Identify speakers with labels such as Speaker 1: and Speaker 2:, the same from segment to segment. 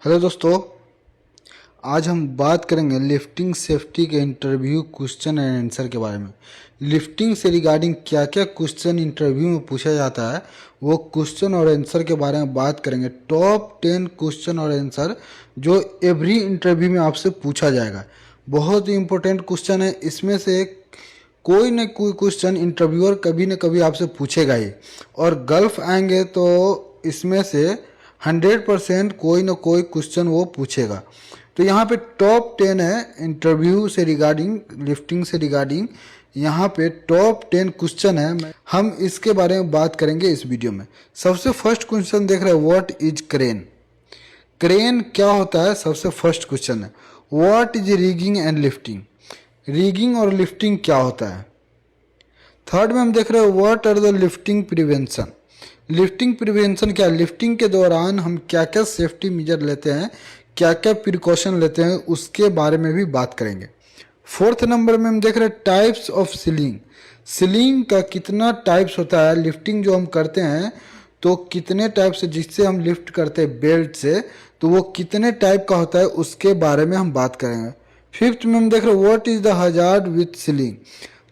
Speaker 1: Hello दोस्तों, आज हम बात करेंगे लिफ्टिंग सेफ्टी के इंटरव्यू क्वेश्चन एंड आंसर के बारे में। लिफ्टिंग से रिगार्डिंग क्या क्या क्वेश्चन इंटरव्यू में पूछा जाता है वो क्वेश्चन और आंसर के बारे में बात करेंगे। टॉप 10 क्वेश्चन और आंसर जो एवरी इंटरव्यू में आपसे पूछा जाएगा। बहुत ही इंपॉर्टेंट क्वेश्चन है। इसमें से कोई न कोई क्वेश्चन इंटरव्यूअर कभी न कभी आपसे पूछेगा ही, और गल्फ आएंगे तो इसमें से 100% कोई ना कोई क्वेश्चन वो पूछेगा। तो यहाँ पे टॉप 10 है इंटरव्यू से रिगार्डिंग, लिफ्टिंग से रिगार्डिंग। यहाँ पे टॉप 10 क्वेश्चन है, हम इसके बारे में बात करेंगे इस वीडियो में। सबसे फर्स्ट क्वेश्चन देख रहे हैं, व्हाट इज क्रेन। क्रेन क्या होता है, सबसे फर्स्ट क्वेश्चन है। What is rigging and lifting, rigging और लिफ्टिंग क्या होता है। थर्ड में हम देख रहे हैं, what are the lifting prevention. Lifting prevention क्या है, लिफ्टिंग के दौरान हम क्या क्या सेफ्टी मेजर लेते हैं, क्या क्या प्रिकॉशन लेते हैं, उसके बारे में भी बात करेंगे। फोर्थ नंबर में हम देख रहे हैं, टाइप्स ऑफ सीलिंग। सीलिंग का कितना टाइप्स होता है, लिफ्टिंग जो हम करते हैं तो कितने टाइप से, जिससे हम लिफ्ट करते हैं बेल्ट से, तो वो कितने टाइप का होता है उसके बारे में हम बात करेंगे। फिफ्थ में हम देख रहे हैं, what is the hazard with ceiling.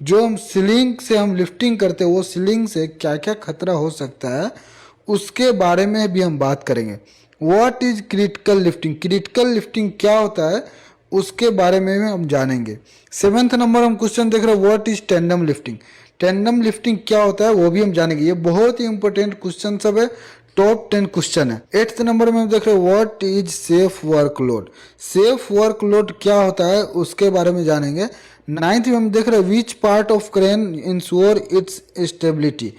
Speaker 1: जो हम सीलिंग से हम लिफ्टिंग करते हैं वो सीलिंग से क्या क्या खतरा हो सकता है उसके बारे में भी हम बात करेंगे। What is critical lifting, critical lifting क्या होता है उसके बारे में भी हम जानेंगे। सेवेंथ नंबर हम क्वेश्चन देख रहे हैं, what is tandem lifting. Tandem lifting क्या होता है वो भी हम जानेंगे। ये बहुत ही इंपॉर्टेंट क्वेश्चन सब है, टॉप 10 क्वेश्चन है। एट्थ नंबर में हम देख रहे हैं, what is safe workload. Safe workload क्या होता है उसके बारे में जानेंगे। नाइन्थ में हम देख रहे हैं, which part of crane ensure its stability.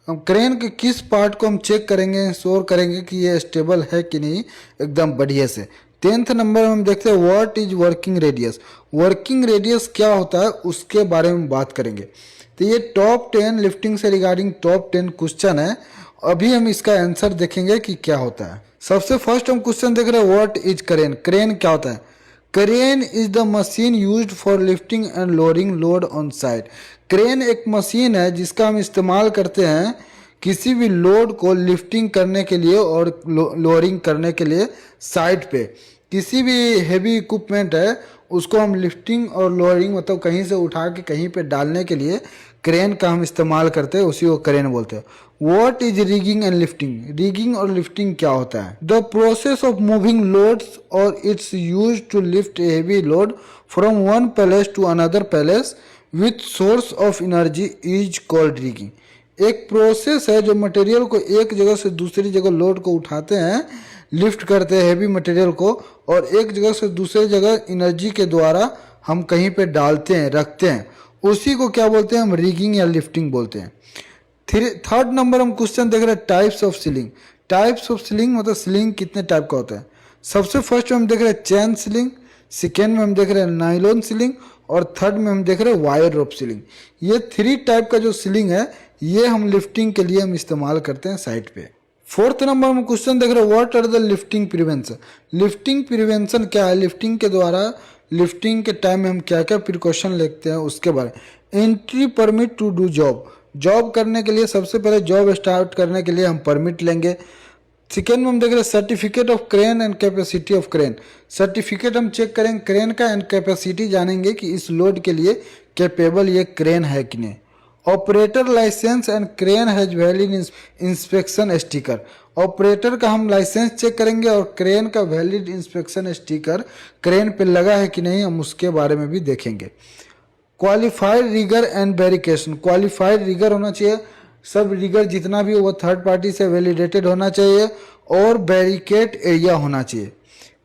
Speaker 1: Crane के किस पार्ट को हम चेक करेंगे, इंश्योर करेंगे कि ये स्टेबल है कि नहीं एकदम बढ़िया से। टेंथ नंबर में हम देखते हैं, what is working radius. Working radius क्या होता है उसके बारे में बात करेंगे। तो ये टॉप 10 लिफ्टिंग से रिगार्डिंग टॉप 10 क्वेश्चन है। अभी हम इसका आंसर देखेंगे कि क्या होता है। सबसे फर्स्ट हम क्वेश्चन देख रहे हैं, व्हाट इज क्रेन। क्रेन क्या होता है। Crane is the machine used for lifting and lowering load on side. Crane एक मशीन है जिसका हम इस्तेमाल करते हैं किसी भी लोड को लिफ्टिंग करने के लिए और लोअरिंग करने के लिए। साइड पे किसी भी हेवी इक्विपमेंट है उसको हम लिफ्टिंग और लोअरिंग, मतलब कहीं से उठा के कहीं पे डालने के लिए क्रेन का हम इस्तेमाल करते हैं, उसी को क्रेन बोलते हैं। What is rigging and lifting. Rigging और लिफ्टिंग क्या होता है। The process of moving loads और its use to lift a heavy load from one place to another place with source of energy is called rigging. एक process है जो material को एक जगह से दूसरी जगह लोड को उठाते हैं, लिफ्ट करते हैं हेवी मटेरियल को, और एक जगह से दूसरी जगह एनर्जी के द्वारा हम कहीं पे डालते हैं, रखते हैं, उसी को क्या बोलते हैं, हम रिगिंग या लिफ्टिंग बोलते हैं। थर्ड नंबर हम क्वेश्चन देख रहे हैं, types of ceiling. Types of ceiling मतलब सीलिंग कितने टाइप का होता है। सबसे फर्स्ट में हम देख रहे हैं चैन सीलिंग, सेकेंड में हम देख रहे हैं नाइलॉन सीलिंग, और थर्ड में हम देख रहे हैं वायर रोप सीलिंग। ये 3 टाइप का जो सीलिंग है ये हम लिफ्टिंग के लिए हम इस्तेमाल करते हैं साइड पे। फोर्थ नंबर में क्वेश्चन देख रहे हैं, what are the lifting prevention. Lifting prevention क्या है, लिफ्टिंग के द्वारा, लिफ्टिंग के टाइम में हम क्या क्या प्रिकॉशन लेते हैं उसके बारे में। Entry permit to do job, job करने के लिए सबसे पहले जॉब स्टार्ट करने के लिए हम परमिट लेंगे। सेकेंड में हम देख रहे हैं certificate of crane and capacity of crane. Certificate हम चेक करेंगे क्रेन का, एंड कैपेसिटी जानेंगे कि इस लोड के लिए कैपेबल ये क्रेन है कि नहीं। Operator license and crane has valid inspection sticker. Operator का हम लाइसेंस चेक करेंगे और क्रेन का वैलिड इंस्पेक्शन स्टिकर क्रेन पे लगा है कि नहीं हम उसके बारे में भी देखेंगे। Qualified rigger and verification. Qualified rigger होना चाहिए, सब रिगर जितना भी वो थर्ड पार्टी से वैलिडेटेड होना चाहिए, और बैरिकेड एरिया होना चाहिए।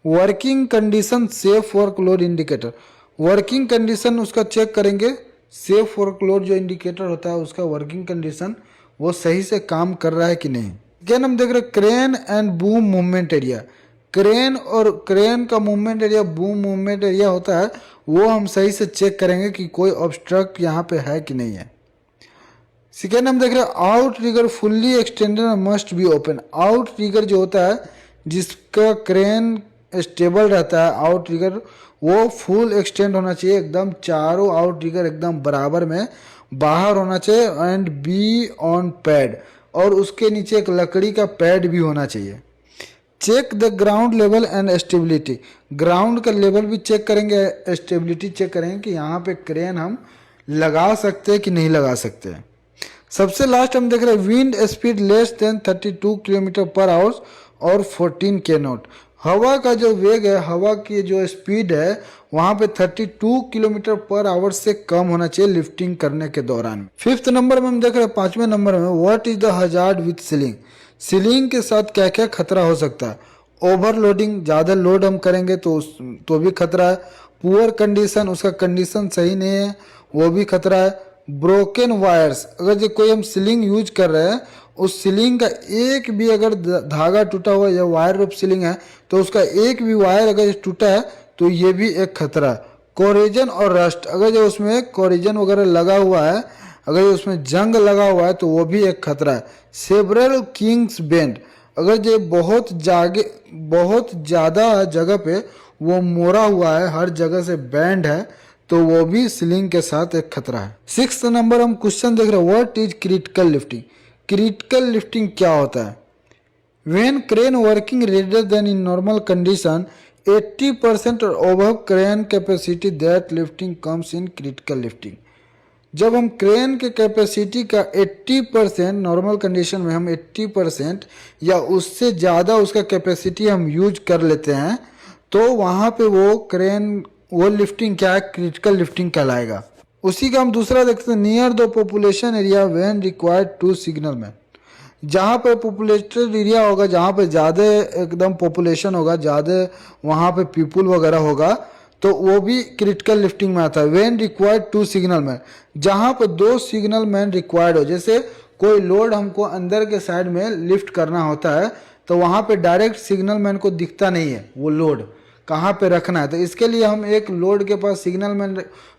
Speaker 1: Working condition safe workload indicator. Working condition उसका चेक करेंगे, सेफ वर्कलोड जो इंडिकेटर होता है उसका वर्किंग कंडीशन वो सही से काम कर रहा है कि नहीं। अगेन हम देख रहे हैं crane and boom movement area. Crane और क्रेन का movement area, boom movement area होता है, वो हम सही से चेक करेंगे कि कोई ऑब्स्ट्रक्ट यहाँ पे है कि नहीं है। सेकेंड हम देख रहे हैं outrigger fully extended must be open. Outrigger जो होता है जिसका क्रेन स्टेबल रहता है, आउट रिगर वो फुल एक्सटेंड होना चाहिए, एकदम चारों आउट रिगर एकदम बराबर में बाहर होना चाहिए, एंड बी ऑन पैड, और उसके नीचे एक लकड़ी का पैड भी होना चाहिए। Check the ground level and stability, ground का लेवल भी चेक करेंगे, स्टेबिलिटी चेक करेंगे कि यहाँ पे क्रेन हम लगा सकते हैं कि नहीं लगा सकते हैं। सबसे लास्ट हम देख रहे हैं wind speed less than 32 kilometre पर आवर्स और 14 के नॉट। हवा का जो वेग है, हवा की जो स्पीड है वहाँ पे 32 किलोमीटर पर आवर से कम होना चाहिए लिफ्टिंग करने के दौरान। फिफ्थ नंबर में हम देख रहे हैं, 5वें नंबर में, what is the hazard with ceiling, ceiling के साथ क्या क्या खतरा हो सकता है। ओवरलोडिंग, ज़्यादा लोड हम करेंगे तो भी खतरा है। पुअर कंडीशन, उसका कंडीशन सही नहीं है, वो भी खतरा है। ब्रोकन वायर्स, अगर जो कोई हम सीलिंग यूज कर रहे हैं उस सीलिंग का एक भी अगर धागा टूटा हुआ या वायर रूप सीलिंग है तो उसका एक भी वायर अगर टूटा है तो ये भी एक खतरा है। कोरिजन और रस्ट, अगर जो उसमें कोरिजन वगैरह लगा हुआ है, अगर उसमें जंग लगा हुआ है तो वो भी एक खतरा है। सेवरल किंग्स बेंड, अगर जो बहुत ज़्यादा जगह पे वो मोड़ा हुआ है, हर जगह से बैंड है, तो वो भी सीलिंग के साथ एक खतरा है। 6th नंबर हम क्वेश्चन देख रहे हैं, what is critical lifting, critical lifting क्या होता है। When crane working radius than in normal condition 80% और over crane capacity that lifting comes in critical lifting. जब हम क्रेन के कैपेसिटी का 80% नॉर्मल कंडीशन में हम 80% या उससे ज़्यादा उसका कैपेसिटी हम यूज कर लेते हैं तो वहाँ पे वो लिफ्टिंग क्या है, क्रिटिकल लिफ्टिंग कहलाएगा। उसी का हम दूसरा देखते हैं, near the population area when required to signal man, जहाँ पे पॉपुलेटेड एरिया होगा, जहाँ पे ज़्यादा एकदम पॉपुलेशन होगा, ज़्यादा वहाँ पे पीपुल वगैरह होगा तो वो भी क्रिटिकल लिफ्टिंग में आता है। When required to signal man, जहाँ पे 2 सिग्नल मैन रिक्वायर्ड हो, जैसे कोई लोड हमको अंदर के साइड में लिफ्ट करना होता है तो वहाँ पे डायरेक्ट सिग्नल मैन को दिखता नहीं है वो लोड कहाँ पे रखना है, तो इसके लिए हम एक लोड के पास सिग्नल मैन,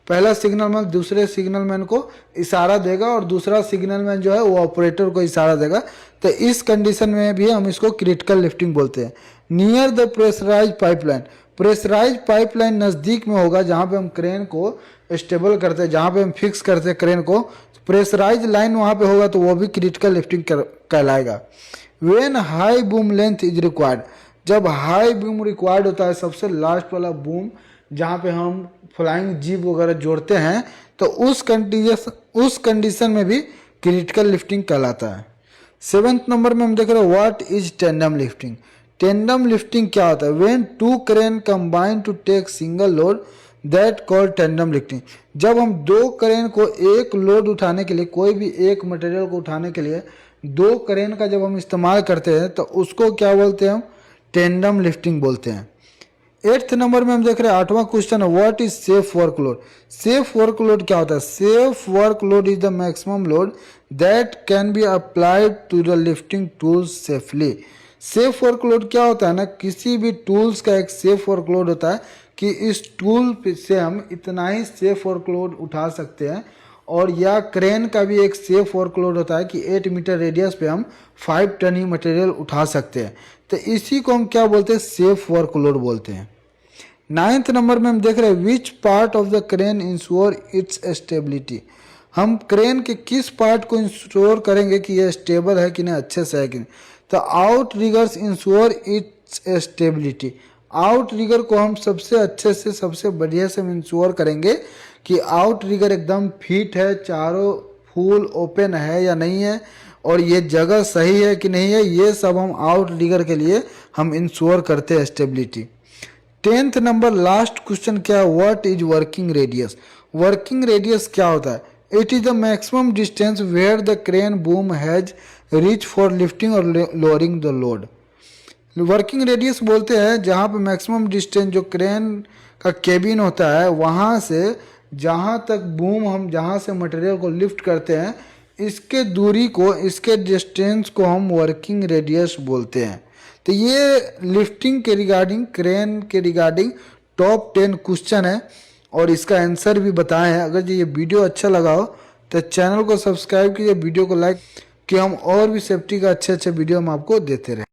Speaker 1: पहला सिग्नल मैन दूसरे सिग्नल मैन को इशारा देगा और दूसरा सिग्नल मैन जो है वो ऑपरेटर को इशारा देगा, तो इस कंडीशन में भी हम इसको क्रिटिकल लिफ्टिंग बोलते हैं। Near the pressurize pipeline, pressurize pipeline नज़दीक में होगा जहाँ पे हम क्रेन को स्टेबल करते हैं, जहाँ पे हम फिक्स करते हैं क्रेन को, प्रेशराइज लाइन वहाँ पे होगा तो वो भी क्रिटिकल लिफ्टिंग कहलाएगा। When high boom length is required, जब हाई बूम रिक्वायर्ड होता है, सबसे लास्ट वाला बूम जहाँ पे हम फ्लाइंग जीप वगैरह जोड़ते हैं, तो उस कंडीशन में भी क्रिटिकल लिफ्टिंग कहलाता है। 7th नंबर में हम देख रहे हैं, what is tandem lifting, tandem lifting क्या होता है। When 2 crane combine to take single load that called tandem lifting, जब हम 2 क्रेन को एक लोड उठाने के लिए, कोई भी एक मटेरियल को उठाने के लिए 2 क्रेन का जब हम इस्तेमाल करते हैं तो उसको क्या बोलते हैं, हम टेंडम लिफ्टिंग बोलते हैं। 8th नंबर में हम देख रहे हैं, 8वां क्वेश्चन है, what is safe workload, safe workload क्या होता है। Safe workload is the maximum load that can be applied to the lifting tools safely. Safe workload क्या होता है ना, किसी भी टूल्स का एक सेफ वर्कलोड होता है कि इस टूल से हम इतना ही सेफ वर्कलोड उठा सकते हैं, और या क्रेन का भी एक सेफ वर्कलोड होता है कि 8 मीटर रेडियस पे हम 5 टन ही मटेरियल उठा सकते हैं, तो इसी को हम क्या बोलते हैं, सेफ वर्कलोड बोलते हैं। 9th नंबर में हम देख रहे हैं, which part of the crane ensure its stability, हम क्रेन के किस पार्ट को इंश्योर करेंगे कि ये स्टेबल है कि नहीं, अच्छे से है कि नहीं, तो outriggers ensure its stability, outrigger को हम सबसे अच्छे से सबसे बढ़िया से इंश्योर करेंगे कि आउट रिगर एकदम फिट है, चारों फुल ओपन है या नहीं है, और ये जगह सही है कि नहीं है, ये सब हम आउट रिगर के लिए हम इंश्योर करते हैं stability. 10th number last question क्या है, what is working radius, working radius क्या होता है। It is the maximum distance where the crane boom has reach for lifting और lowering the load. Working radius बोलते हैं जहाँ पे मैक्सिमम डिस्टेंस जो क्रेन का केबिन होता है वहाँ से जहाँ तक बूम हम जहाँ से मटेरियल को लिफ्ट करते हैं, इसके दूरी को, इसके डिस्टेंस को हम वर्किंग रेडियस बोलते हैं। तो ये लिफ्टिंग के रिगार्डिंग, क्रेन के रिगार्डिंग टॉप 10 क्वेश्चन है और इसका आंसर भी बताए हैं। अगर ये वीडियो अच्छा लगा हो तो चैनल को सब्सक्राइब कीजिए, वीडियो को लाइक, कि हम और भी सेफ्टी का अच्छे वीडियो हम आपको देते रहें।